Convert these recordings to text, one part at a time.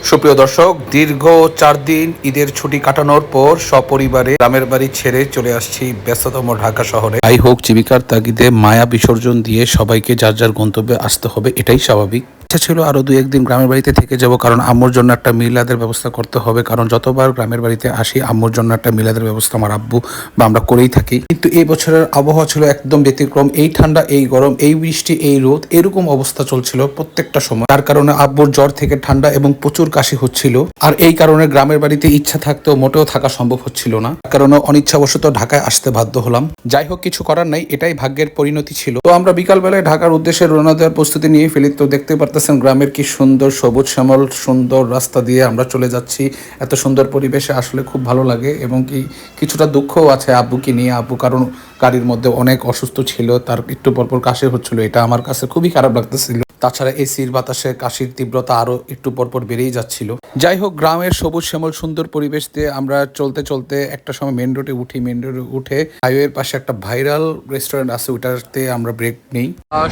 সুপ্রিয় দর্শক, দীর্ঘ 4 দিন ঈদের ছুটি কাটানোর পর সপরিবারে গ্রামের বাড়ি ছেড়ে চলে আসছি ব্যস্ততম ঢাকা শহরে। যাই হোক, জীবিকার তাগিদে মায়া বিসর্জন দিয়ে সবাইকে যার যার গন্তব্যে আসতে হবে, এটাই স্বাভাবিক। ইচ্ছা ছিল আরো 2-1 দিন গ্রামের বাড়িতে থেকে যাব, কারণ আম্মুর জন্য একটা মিলাদের ব্যবস্থা করতে হবে। কারণ যতবার গ্রামের বাড়িতে আসি আম্মুর জন্য একটা মিলাদের ব্যবস্থা আমার আব্বু বা আমরা করেই থাকি। কিন্তু এই বছরের আবহাওয়া ছিল একদম ব্যতিক্রম। এই ঠান্ডা, এই গরম, এই বৃষ্টি, এই রোদ, এরকম অবস্থা চলছিল প্রত্যেকটা সময়। তার কারণে আব্বুর জ্বর থেকে ঠান্ডা এবং প্রচুর কাশি হচ্ছিল। আর এই কারণে গ্রামের বাড়িতে ইচ্ছা থাকতেও মোটেও থাকা সম্ভব হচ্ছিল না। কারণে অনিচ্ছাবশত ঢাকায় আসতে বাধ্য হলাম। যাই হোক, কিছু করার নাই, এটাই ভাগ্যের পরিণতি ছিল। তো আমরা বিকালবেলায় ঢাকার উদ্দেশ্যে রওনা দেওয়ার প্রস্তুতি নিয়ে ফেলি। তো দেখতে পারতেছেন গ্রামের কি সুন্দর সবুজ শ্যামল সুন্দর রাস্তা দিয়ে আমরা চলে যাচ্ছি। এত সুন্দর পরিবেশে আসলে খুব ভালো লাগে এবং কি কিছুটা দুঃখও আছে আব্বুকে নিয়ে। আব্বু কারণ গাড়ির মধ্যে অনেক অসুস্থ ছিল, তার একটু পরপর কাশি হচ্ছিল, এটা আমার কাছে খুবই খারাপ লাগতেছিল। তাছাড়া এসির বাতাসে কাশির তীব্রতা আরো একটু পরপর বেড়েই যাচ্ছিল। যাই হোক, গ্রামের সবুজ শ্যামল সুন্দর পরিবেশ দিয়ে আমরা চলতে চলতে একটা সময় মেন রোডে উঠি। মেন রোডে উঠে হাইওয়ের পাশে একটা ভাইরাল রেস্টুরেন্ট আছে, ওটাতে আমরা ব্রেক নেই।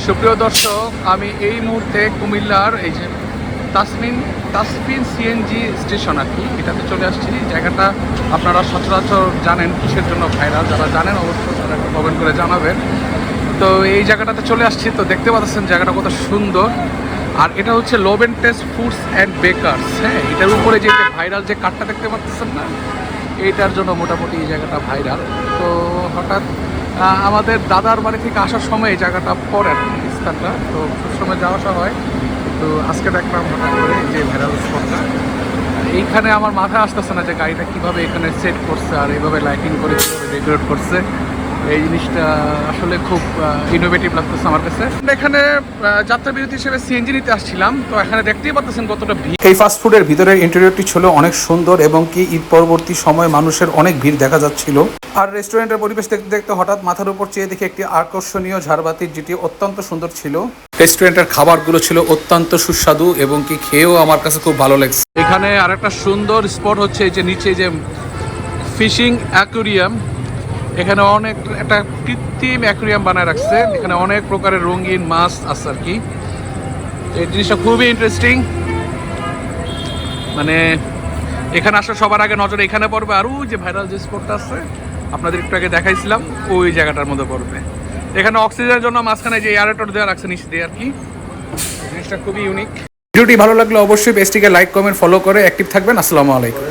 সুপ্রিয় দর্শক, আমি এই মুহূর্তে কুমিল্লার এই যে তাসফিন সিএনজি স্টেশন আর কি, এটাতে চলে আসছি। জায়গাটা আপনারা সচরাচর জানেন কিসের জন্য ভাইরাল, যারা জানেন অবশ্যই তারা কমেন্ট করে জানাবেন। তো এই জায়গাটাতে চলে আসছি। তো দেখতে পাচ্ছেন জায়গাটা কত সুন্দর। আর এটা হচ্ছে লোবেন টেস্ট ফুডস অ্যান্ড বেকার্স। হ্যাঁ, এটার উপরে যে ভাইরাল যে কার্ডটা দেখতে পাচ্ছেন না, এইটার জন্য মোটামুটি এই জায়গাটা ভাইরাল। তো হঠাৎ আমাদের দাদার বাড়ি থেকে আসার সময় এই জায়গাটা পড়ে স্থানটা, তো সবসময় যাওয়া আসা হয়। তো আজকে দেখলাম হঠাৎ করে যে ভাইরাল স্পটটা। এইখানে আমার মাথায় আসতেছে না যে গাড়িটা কীভাবে এখানে সেট করছে আর এইভাবে লাইটিং করে কীভাবে ডেকোরেট করছে। এই জিনিসটা আসলে খুব ইনোভেটিভ লাগতেছে আমার কাছে। এখানে যাত্রা বিরতি হিসেবে সিএনজি নিতে আসছিলাম। তো এখানে দেখতেই পাচ্ছেন কতটা ভিড়। এই ফাস্টফুডের ভিতরের ইন্টেরিয়রটি ছিল অনেক সুন্দর এবং কি ঈদ পরবর্তী সময় মানুষের অনেক ভিড় দেখা যাচ্ছিল। আর রেস্টুরেন্টের পরিবেশ দেখতে দেখতে হঠাৎ মাথার উপর চেয়ে দেখি একটি আকর্ষণীয় ঝাড়বাতি, যেটি অত্যন্ত সুন্দর ছিল। রেস্টুরেন্টের খাবারগুলো ছিল অত্যন্ত সুস্বাদু এবং কি খেয়েও আমার কাছে খুব ভালো লাগছে। এখানে আরেকটা সুন্দর স্পট হচ্ছে এই যে নিচে যে ফিশিং অ্যাকুরিয়াম। এখানে অনেক একটা কৃত্রিম অ্যাকুরিয়াম বানায় রাখছে, এখানে অনেক প্রকারের রঙিন মাছ আছে আর কি। এই জিনিসটা খুবই ইন্টারেস্টিং। মানে এখানে আসলে সবার আগে নজর এখানে পড়বে, আর ওই যে ভাইরাল যে স্পটটা আছে আপনাদের একটু আগে দেখাইছিলাম, ওই জায়গাটার মধ্যে পড়বে। এখানে অক্সিজেনের জন্য মাঝখানে যে এয়ারেটর দেওয়া রাখছে নিচ দিয়ে আর কি। জিনিসটা খুবই ইউনিক। ভিডিওটি ভালো লাগলে অবশ্যই পেজটিকে লাইক কমেন্ট ফলো করে অ্যাক্টিভ থাকবেন। আসসালামু আলাইকুম।